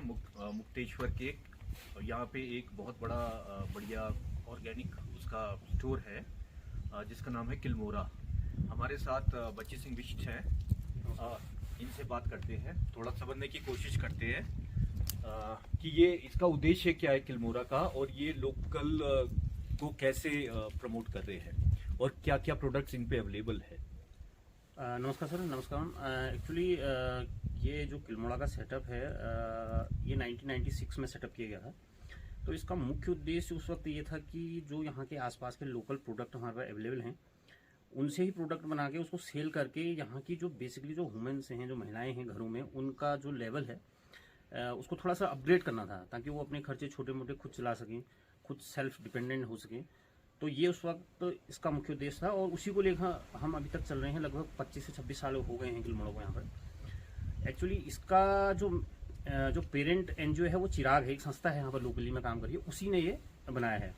मुक्तेश्वर के। यहाँ पे एक बहुत बड़ा बढ़िया ऑर्गेनिक उसका स्टोर है जिसका नाम है किलमोरा। हमारे साथ बच्ची सिंह बिष्ट हैं। इनसे बात करते हैं, थोड़ा समझने की कोशिश करते हैं कि ये इसका उद्देश्य क्या है किलमोरा का, और ये लोकल को कैसे प्रमोट कर रहे हैं और क्या क्या प्रोडक्ट्स इन पे अवेलेबल है। नमस्कार सर, नमस्कार। एक्चुअली ये जो किलमोरा का सेटअप है ये 1996 में सेटअप किया गया था। तो इसका मुख्य उद्देश्य उस वक्त ये था कि जो यहाँ के आसपास के लोकल प्रोडक्ट हमारे पास अवेलेबल हैं उनसे ही प्रोडक्ट बना के उसको सेल करके यहाँ की जो बेसिकली जो वुमेन्स हैं, जो महिलाएं हैं घरों में, उनका जो लेवल है उसको थोड़ा सा अपग्रेड करना था ताकि वो अपने खर्चे छोटे मोटे खुद चला सकें, खुद सेल्फ डिपेंडेंट हो सकें। तो ये उस वक्त इसका मुख्य उद्देश्य था और उसी को लेकर हम अभी तक चल रहे हैं। लगभग 25 से 26 साल हो गए हैं किलमोरा को यहाँ पर। एक्चुअली इसका जो पेरेंट एनजीओ है वो चिराग है, एक संस्था है यहाँ पर लोकली में काम करिए, उसी ने ये बनाया है।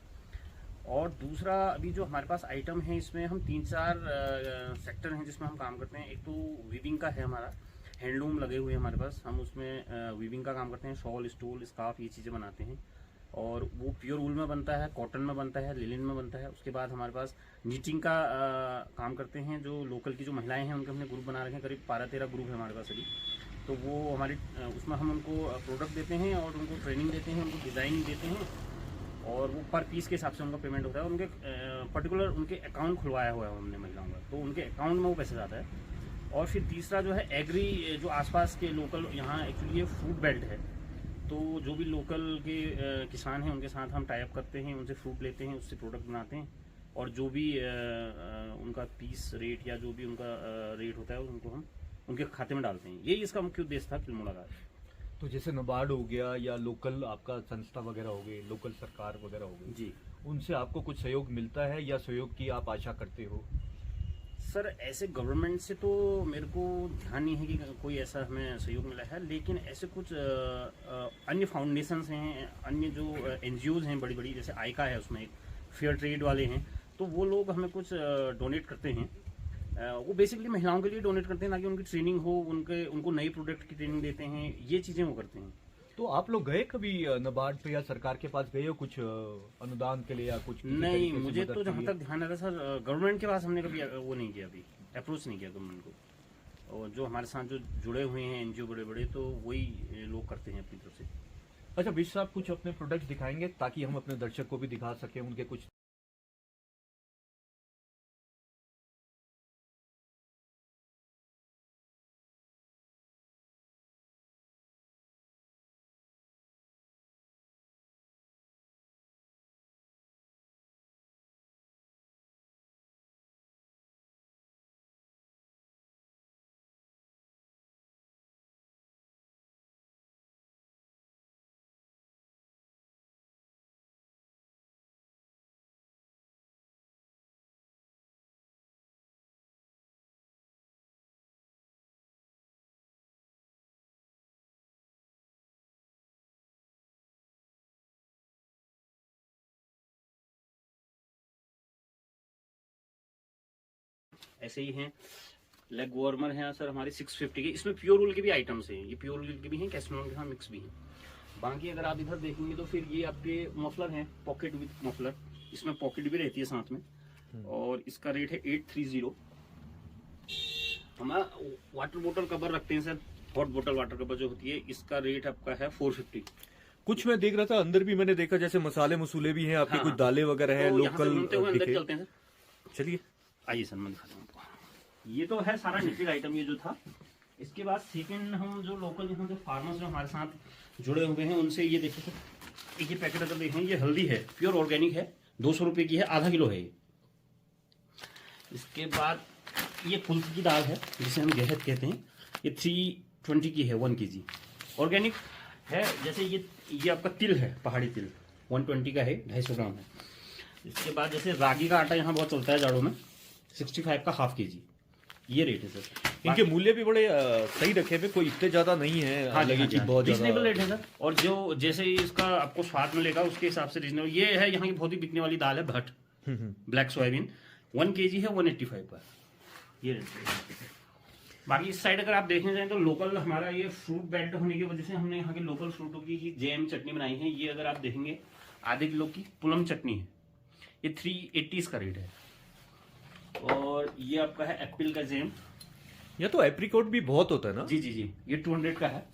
और दूसरा अभी जो हमारे पास आइटम है इसमें हम 3-4 सेक्टर हैं जिसमें हम काम करते हैं। एक तो वीविंग का है, हमारा हैंडलूम लगे हुए हैं हमारे पास, हम उसमें वीविंग का काम करते हैं। शॉल, स्टोल, स्कार्फ, ये चीज़ें बनाते हैं और वो प्योर वूल में बनता है, कॉटन में बनता है, लिनन में बनता है। उसके बाद हमारे पास नीटिंग का काम करते हैं। जो लोकल की जो महिलाएं हैं उनके हमने ग्रुप बना रखे हैं, करीब 12-13 ग्रुप है हमारे पास अभी। तो वो हमारे उसमें हम उनको प्रोडक्ट देते हैं और उनको ट्रेनिंग देते हैं, उनको डिज़ाइन देते हैं और वो पर पीस के हिसाब से उनका पेमेंट होता है। उनके पर्टिकुलर उनके अकाउंट खुलवाया हुआ है हमने महिलाओं का, तो उनके अकाउंट में वो पैसे जाता है। और फिर तीसरा जो है एग्री, जो आसपास के लोकल, यहाँ एक्चुअली ये फ्रूट बेल्ट है, तो जो भी लोकल के किसान हैं उनके साथ हम टाई अप करते हैं, उनसे फ्रूट लेते हैं, उससे प्रोडक्ट बनाते हैं और जो भी उनका पीस रेट या जो भी उनका रेट होता है उनको हम उनके खाते में डालते हैं। यही इसका मुख्य उद्देश्य था किलमोरा का। तो जैसे नाबार्ड हो गया या लोकल आपका संस्था वगैरह हो गई, लोकल सरकार वगैरह हो गई जी, उनसे आपको कुछ सहयोग मिलता है या सहयोग की आप आशा करते हो? सर ऐसे गवर्नमेंट से तो मेरे को ध्यान नहीं है कि कोई ऐसा हमें सहयोग मिला है, लेकिन ऐसे कुछ अन्य फाउंडेशंस हैं, अन्य जो एनजीओज हैं बड़ी बड़ी, जैसे आइका है, उसमें एक फेयर ट्रेड वाले हैं, तो वो लोग हमें कुछ डोनेट करते हैं। वो बेसिकली महिलाओं के लिए डोनेट करते हैं ताकि उनकी ट्रेनिंग हो, उनको नई प्रोडक्ट की ट्रेनिंग देते हैं, ये चीज़ें वो करते हैं। तो आप लोग गए कभी नाबार्ड पे या सरकार के पास गए हो कुछ अनुदान के लिए या कुछ? नहीं, मुझे तो जहाँ तक ध्यान आ रहा है सर, गवर्नमेंट के पास हमने कभी वो नहीं किया, अभी अप्रोच नहीं किया गवर्नमेंट को। और जो हमारे साथ जो जुड़े हुए हैं एनजीओ बड़े बड़े, तो वही लोग करते हैं अपनी तरफ से। अच्छा बिष्ट साहब, कुछ अपने प्रोडक्ट्स दिखाएंगे ताकि हम अपने दर्शक को भी दिखा सकें उनके कुछ? ऐसे ही हैं लेग वार्मर हैं सर हमारे 650 के, इसमें प्योर वूल के भी आइटम्स हैं, ये प्योर वूल के भी हैं, कैस्टोन के साथ मिक्स भी हैं। बाकी अगर आप इधर देखेंगे तो फिर ये आपके मफलर हैं, पॉकेट विथ मफलर, इसमें पॉकेट भी रहती है साथ में, और इसका रेट है 830। हमारा वाटर बोतल कवर रखते हैं सर, हॉट बोतल वाटर कवर जो होती है, इसका रेट आपका है 450। कुछ मैं देख रहा था अंदर भी, मैंने देखा जैसे मसाले मसूले भी हैं आपके, हाँ, कुछ दालें वगैरह हैं, तो लोकल अंदर चलते हैं सर। चलिए आइए सर, मैं दिखाता हूँ आपको। ये तो है सारा निटेड आइटम ये जो था। इसके बाद सेकंड हम जो लोकल यहाँ जो फार्मर्स जो हमारे साथ जुड़े हुए हैं उनसे ये देखिए सर, एक ये पैकेट अगर देखें, ये हल्दी है, प्योर ऑर्गेनिक है, 200 रुपये की है, आधा किलो है ये। इसके बाद ये कुल्थ की दाल है जिसे हम गहत कहते हैं, ये 320 की है, 1 kg ऑर्गेनिक है। जैसे ये आपका तिल है, पहाड़ी तिल 120 का है, 250 ग्राम है। इसके बाद जैसे रागी का आटा यहाँ बहुत चलता है जाड़ों में, 65 का ½ kg, ये रेट है सर। इनके मूल्य भी बड़े सही रखे हुए, कोई इतने ज्यादा नहीं है। हाँ लगी कि बहुत रीजनेबल रेट है सर। और जो जैसे इसका आपको स्वाद मिलेगा उसके हिसाब से रीजनेबल। ये है यहाँ की बहुत ही बिकने वाली दाल है भट्ट, ब्लैक सोयाबीन, 1 kg है, 185 का, ये रेट है। बाकी इस साइड अगर आप देखने जाएं तो लोकल हमारा ये फ्रूट बेड होने की वजह से हमने यहाँ के लोकल फ्रूटों की ही जैम चटनी बनाई है। ये अगर आप देखेंगे आधे किलो की पुलम चटनी है, ये 380 इसका रेट है। और ये आपका है एप्पल का जैम। ये तो एप्रिकॉट भी बहुत होता है ना? जी जी जी, ये 200 का है।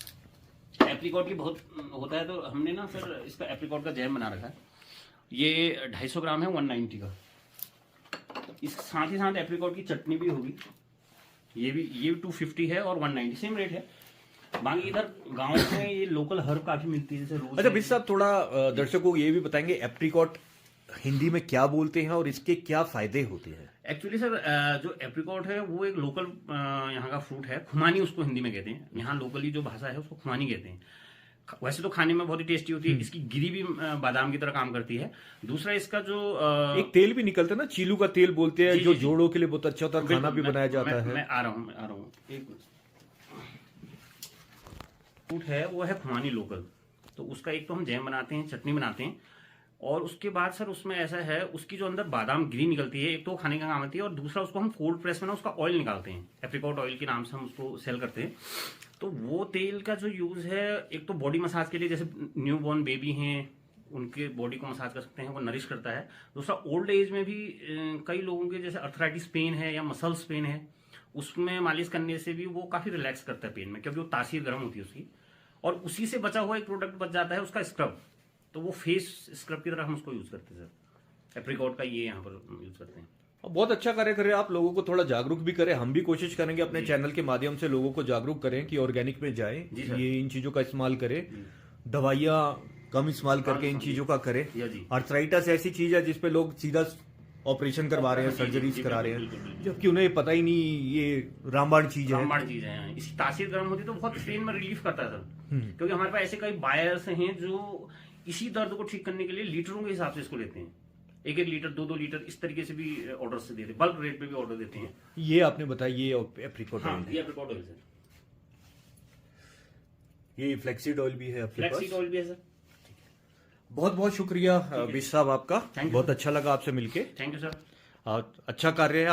एप्रिकॉट की बहुत होता है, तो हमने ना सर इसका एप्रिकॉट का जैम बना रखा है। ये 250 ग्राम है 190 का। इस साथ ही साथ एप्रिकॉट की चटनी भी होगी, ये 250 है और 190 सेम रेट है। बाकी इधर गांव में ये लोकल हर्ब काफी मिलती है, जैसे रोज। अच्छा बिश साहब, थोड़ा दर्शकों को ये भी बताएंगे एप्रिकॉट हिंदी में क्या बोलते हैं और इसके क्या फायदे होते हैं? एक्चुअली सर जो एप्रिकॉट है वो एक लोकल यहाँ का फ्रूट है, खुमानी उसको हिंदी में कहते हैं। यहाँ लोकली जो भाषा है उसको खुमानी कहते हैं। वैसे तो खाने में बहुत ही टेस्टी होती है, इसकी गिरी भी बादाम की तरह काम करती है। दूसरा इसका जो एक तेल भी निकलता है ना, चीलू का तेल बोलते हैं, जो जोड़ों के लिए बहुत अच्छा होता है, खाना भी बनाया जाता है। मैं आ रहा हूँ एक फ्रूट है वो है खुमानी लोकल, तो उसका एक तो हम जैम बनाते हैं, चटनी बनाते हैं, और उसके बाद सर उसमें ऐसा है उसकी जो अंदर बादाम गिरी निकलती है, एक तो खाने का काम आती है, और दूसरा उसको हम कोल्ड प्रेस में ना उसका ऑयल निकालते हैं, एप्रिकॉट ऑयल के नाम से हम उसको सेल करते हैं। तो वो तेल का जो यूज है, एक तो बॉडी मसाज के लिए, जैसे न्यू बॉर्न बेबी हैं उनके बॉडी को मसाज कर सकते हैं, वो नरिश करता है। दूसरा ओल्ड एज में भी कई लोगों के जैसे अर्थराइटिस पेन है या मसल्स पेन है, उसमें मालिश करने से भी वो काफी रिलैक्स करता है पेन में, क्योंकि वो तासीर गर्म होती है उसकी। और उसी से बचा हुआ एक प्रोडक्ट बच जाता है उसका स्क्रब, तो वो फेस स्क्रब की तरह हम उसको यूज करते हैं सर। एप्रिकॉट का ये यहाँ पर यूज करते हैं। बहुत अच्छा कार्य करें आप, लोगों को थोड़ा जागरूक भी करें। हम भी कोशिश करेंगे अपने चैनल के माध्यम से लोगों को जागरूक करें कि ऑर्गेनिक में जाएं, ये इन चीजों का इस्तेमाल करें, दवाइयाँ कम इस्तेमाल करके इन चीजों का करें। अर्थराइटिस ऐसी चीज है जिसपे लोग सीधा ऑपरेशन करवा रहे हैं, सर्जरीज करा रहे हैं, जबकि उन्हें पता ही नहीं ये रामबाण चीज है। इसकी तासीर गर्म होती है तो बहुत पेन में रिलीफ करता है सर, क्योंकि हमारे पास ऐसे कई बायर्स हैं जो इसी दर्द को ठीक करने के लिए लीटरों के हिसाब से इसको लेते हैं, 1-1 लीटर 2-2 लीटर इस तरीके से भी ऑर्डर से देते हैं, बल्क रेट पे भी ऑर्डर देते हैं। ये आपने बताया ये एप्रिकॉट ऑयल है। ये एप्रिकॉट ऑयल सर। ये फ्लैक्सीड ऑयल भी है आपके पास? फ्लैक्सीड ऑयल भी है सर। बहुत बहुत शुक्रिया बिश साहब आपका, बहुत अच्छा लगा आपसे मिलके। Thank you sir. अच्छा कार्य है।